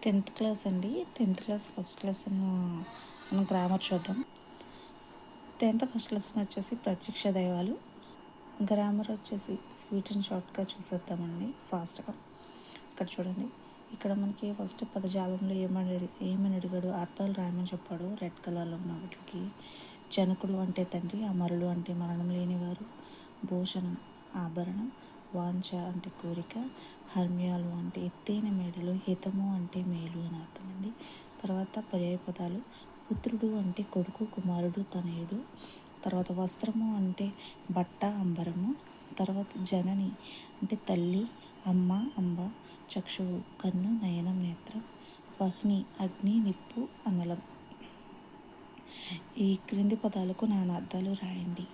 10th class అండి. 10th class first lesson మనం grammar చూద్దాం. 10th ఫస్ట్ లెసన్ వచ్చేసి ప్రత్యక్ష దైవాలు. గ్రామర్ వచ్చేసి స్వీట్ అండ్ షార్ట్గా చూసేద్దామండి ఫాస్ట్గా. ఇక్కడ చూడండి, ఇక్కడ మనకి ఫస్ట్ పదజాలంలో ఏమని అడిగాడు, అర్థాలు రాయమని చెప్పాడు. రెడ్ కలర్లో ఉన్న వాటికి జనకుడు అంటే తండ్రి, అమరులు అంటే మరణం లేనివారు, భూషణం ఆభరణం, వాంఛ అంటే కోరిక, హర్మ్యాలు అంటే ఎత్తైన మేడలు, హితము అంటే మేలు అని అర్థం అండి. తర్వాత పర్యాయ పదాలు, పుత్రుడు అంటే కొడుకు, కుమారుడు, తనయుడు. తర్వాత వస్త్రము అంటే బట్ట, అంబరము. తర్వాత జనని అంటే తల్లి, అమ్మ, అంబ. చక్షువు కన్ను, నయనం, నేత్రం. వహ్ని అగ్ని, నిప్పు, అనలం. ఈ క్రింది పదాలకు నానార్థాలు రాయండి.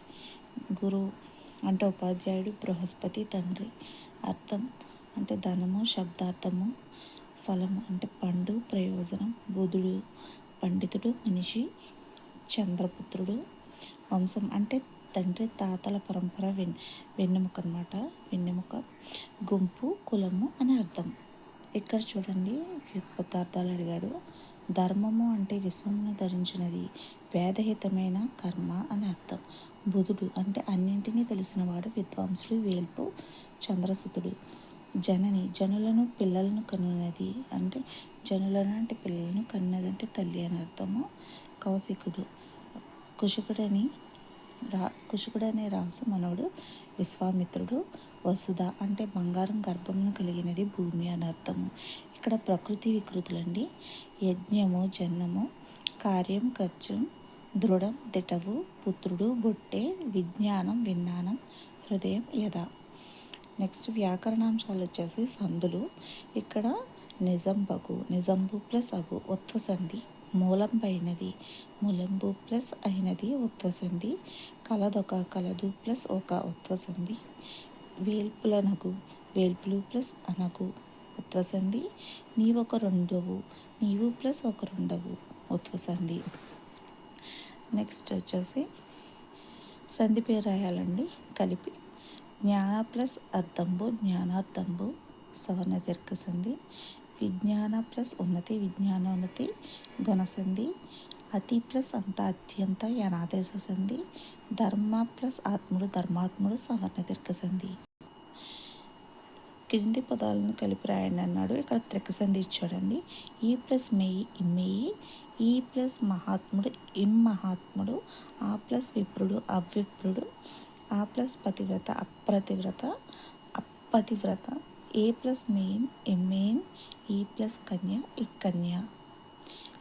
గురువు అంటే ఉపాధ్యాయుడు, బృహస్పతి తండ్రి. అర్థం అంటే ధనము, శబ్దార్థము. ఫలము అంటే పండు, ప్రయోజనం. బుధుడు పండితుడు, మనిషి, చంద్రపుత్రుడు. వంశం అంటే తండ్రి తాతల పరంపర, వెన్నెముక అనమాట, వెన్నెముక. గుంపు, కులము అని అర్థం. ఇక్కడ చూడండి, వ్యుత్పత్తార్థాలు అడిగాడు. ధర్మము అంటే విశ్వమును ధరించినది, వేదహితమైన కర్మ అని అర్థం. బుధుడు అంటే అన్నింటినీ తెలిసినవాడు, విద్వాంసుడు, వేల్పు, చంద్రసుతుడు. జనని జనులను పిల్లలను కనున్నది అంటే జనులను అంటే పిల్లలను, కన్నది అంటే తల్లి అని అర్థము. కౌశికుడు కుశుకుడనే రాసు మనవుడు, విశ్వామిత్రుడు. వసుధ అంటే బంగారం గర్భమును కలిగినది, భూమి అని అర్థము. ఇక్కడ ప్రకృతి వికృతులండి. యజ్ఞము జన్మము, కార్యం ఖర్చం, దృఢం దిటవు, పుత్రుడు బొట్టె, విజ్ఞానం విజ్ఞానం, హృదయం యథ. నెక్స్ట్ వ్యాకరణాంశాలు వచ్చేసి సందులు. ఇక్కడ నిజంబగు, నిజంబు ప్లస్ అగు ఉత్వసంధి. మూలం పైనది, మూలంబు ప్లస్ అయినది ఉత్వసంధి. కలదొక, కలదు ప్లస్ ఒక ఉత్వసంధి. వేల్పులనగు, వేల్పులు ప్లస్ అనగు ఉత్వసంధి. నీవొక రెండవు, నీవు ప్లస్ ఒక రెండవు ఉత్వసంధి. నెక్స్ట్ వచ్చేసి సంధి పేరు రాయాలండి కలిపి. జ్ఞాన ప్లస్ అర్థంబు, జ్ఞానార్థంబు సవర్ణ దీర్ఘ సంధి. విజ్ఞాన ప్లస్ ఉన్నతి, విజ్ఞానోన్నతి గుణసంధి. అతి ప్లస్ అంత, అత్యంత యనాదేశ సంధి. ధర్మ ప్లస్ ఆత్ముడు, ధర్మాత్ముడు సవర్ణ దీర్ఘ సంధి. క్రింది పదాలను కలిపి రాయండి అన్నాడు. ఇక్కడ త్రిక సంధి ఇచ్చాడండి. ఈ ప్లస్ మెయ్యి, ఇమ్మెయ్యి. ఈ ప్లస్ మహాత్ముడు, ఇమ్మహాత్ముడు. ఆ ప్లస్ విప్రుడు, అవిప్రుడు. ఆ ప్లస్ పతివ్రత, అప్రతివ్రత, అప్పతివ్రత. ఏ ప్లస్ మెయిన్, ఎమ్మెయిన్. ఈ ప్లస్ కన్య, ఇక్కన్య.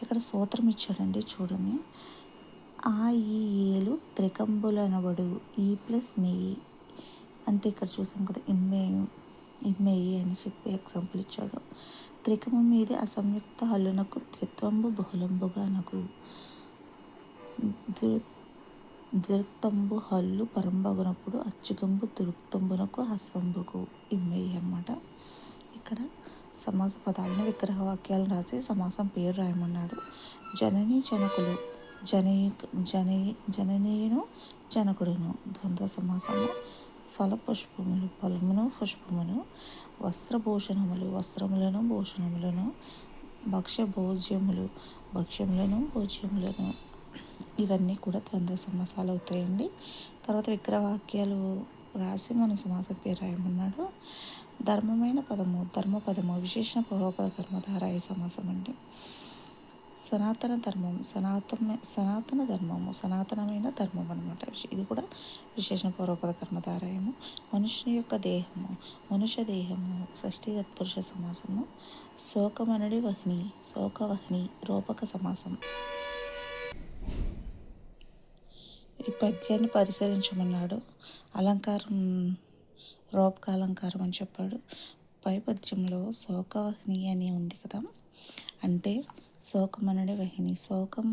ఇక్కడ సూత్రం ఇచ్చాడండి, చూడండి. ఆ ఈ ఏలు త్రికంబులనబడు, ఈ ప్లస్ మెయి అంటే ఇక్కడ చూసాం కదా, ఇమ్మెయి అని చెప్పి ఎగ్జాంపుల్ ఇచ్చాడు. త్రికము మీద అసంయుక్త హల్లునకు ద్విత్వంబు బహుళంబుగా నగు. ద్విక్తంబు హల్లు పరంబగునప్పుడు అచ్చుగంబు దురుక్తంబునకు హస్వంబుకు ఇమ్మెయి అనమాట. ఇక్కడ సమాస పదాలను విగ్రహ వాక్యాలను రాసి సమాసం పేరు రాయమన్నాడు. జనని జనకులు, జననీయును జనకుడును ద్వంద్వ సమాసము. ఫల పుష్పములు, ఫలమును పుష్పమును. వస్త్రభూషణములు, వస్త్రములను భూషణములను. భక్ష్య భోజ్యములు, భక్ష్యములను భోజ్యములను. ఇవన్నీ కూడా ద్వంద్వ సమాసాలు అవుతాయండి. తర్వాత విగ్రహవాక్యాలు రాసి మనం సమాసం పేరు రాయమన్నాడు. ధర్మమైన పదము, ధర్మపదము, విశేషణ పూర్వపద కర్మధారాయ సమాసం అండి. సనాతన ధర్మం, సనాతన ధర్మము, సనాతనమైన ధర్మం అనమాట. ఇది కూడా విశేషణ పూర్వపద కర్మధారాయము. మనుషుని యొక్క దేహము, మనుష్య దేహము, షష్ఠీ తత్పురుష సమాసము. శోకమనడి వహ్ని, శోకవహ్ని రూపక సమాసం. ఈ పద్యాన్ని పరిశీలించమన్నాడు. అలంకారం, రూపక అలంకారం అని చెప్పాడు. పై పద్యంలో శోకవహ్ని అని ఉంది కదా, అంటే శోకమనడి వహ్ని, శోకం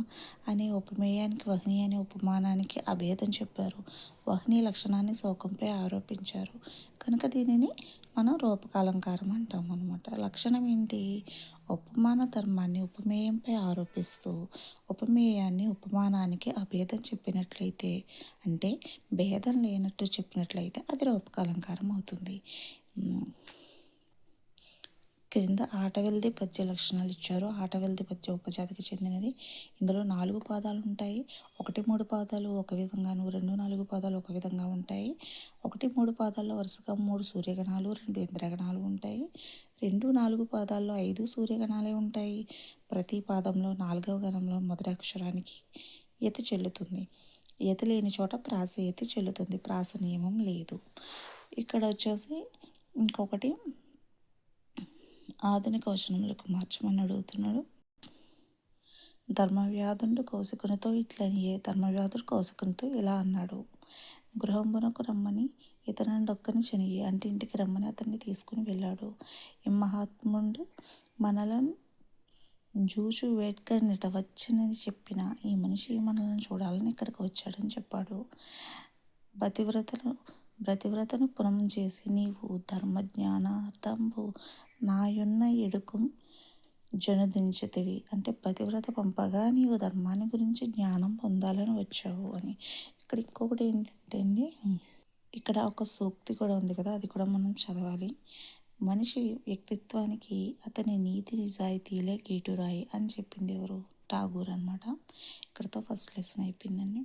అనే ఉపమేయానికి వహ్ని అనే ఉపమానానికి అభేదం చెప్పారు. వహ్ని లక్షణాన్ని శోకంపై ఆరోపించారు కనుక దీనిని మనం రూపకాలంకారం అంటాం అనమాట. లక్షణం ఏంటి? ఉపమాన ధర్మాన్ని ఉపమేయంపై ఆరోపిస్తూ ఉపమేయాన్ని ఉపమానానికి అభేదం చెప్పినట్లయితే, అంటే భేదం లేనట్టు చెప్పినట్లయితే అది రూపకాలంకారం అవుతుంది. క్రింద ఆటవెల్ది పద్య లక్షణాలు ఇచ్చారు. ఆటవెల్ది పద్య ఉపజాతికి చెందినది. ఇందులో 4 పాదాలు ఉంటాయి. 1, 3 పాదాలు ఒక విధంగాను, 2, 4 పాదాలు ఒక విధంగా ఉంటాయి. 1, 3 పాదాల్లో వరుసగా 3 సూర్యగణాలు, 2 ఇంద్రగణాలు ఉంటాయి. 2, 4 పాదాల్లో 5 సూర్యగణాలే ఉంటాయి. ప్రతి పాదంలో 4వ గణంలో మొదటి అక్షరానికి యతి చెల్లుతుంది. యతి లేని చోట ప్రాస యతి చెల్లుతుంది. ప్రాస నియమం లేదు. ఇక్కడ వచ్చేసి ఇంకొకటి ఆధునిక వచనములకు మార్చమని అడుగుతున్నాడు. ధర్మవ్యాధుండు కౌశికునితో ఇట్లనియే. ధర్మవ్యాధుడు కౌశికునితో ఇలా అన్నాడు. గృహంబునకు రమ్మని ఇతనుడొక్కని చనియే. అంటే ఇంటికి రమ్మని అతన్ని తీసుకుని వెళ్ళాడు. ఈ మహాత్ముండు మనలను జూచు వేట్కనిట వచ్చినని చెప్పిన ఈ మనిషి మనల్ని చూడాలని ఇక్కడికి వచ్చాడని చెప్పాడు. బ్రతివ్రతను పునం చేసి నీవు ధర్మజ్ఞానార్థంబు నాయున్న ఎడుకం జనుదించితివి. అంటే పతివ్రత పంపగా నీవు ధర్మాన్ని గురించి జ్ఞానం పొందాలని వచ్చావు అని. ఇక్కడ ఇంకొకటి ఏంటంటే అండి, ఇక్కడ ఒక సూక్తి కూడా ఉంది కదా, అది కూడా మనం చదవాలి. మనిషి వ్యక్తిత్వానికి అతని నీతి నిజాయితీలే గీటురాయి అని చెప్పింది ఎవరు? ఠాగూర్ అనమాట. ఇక్కడతో ఫస్ట్ లెసన్ అయిపోయిందండి.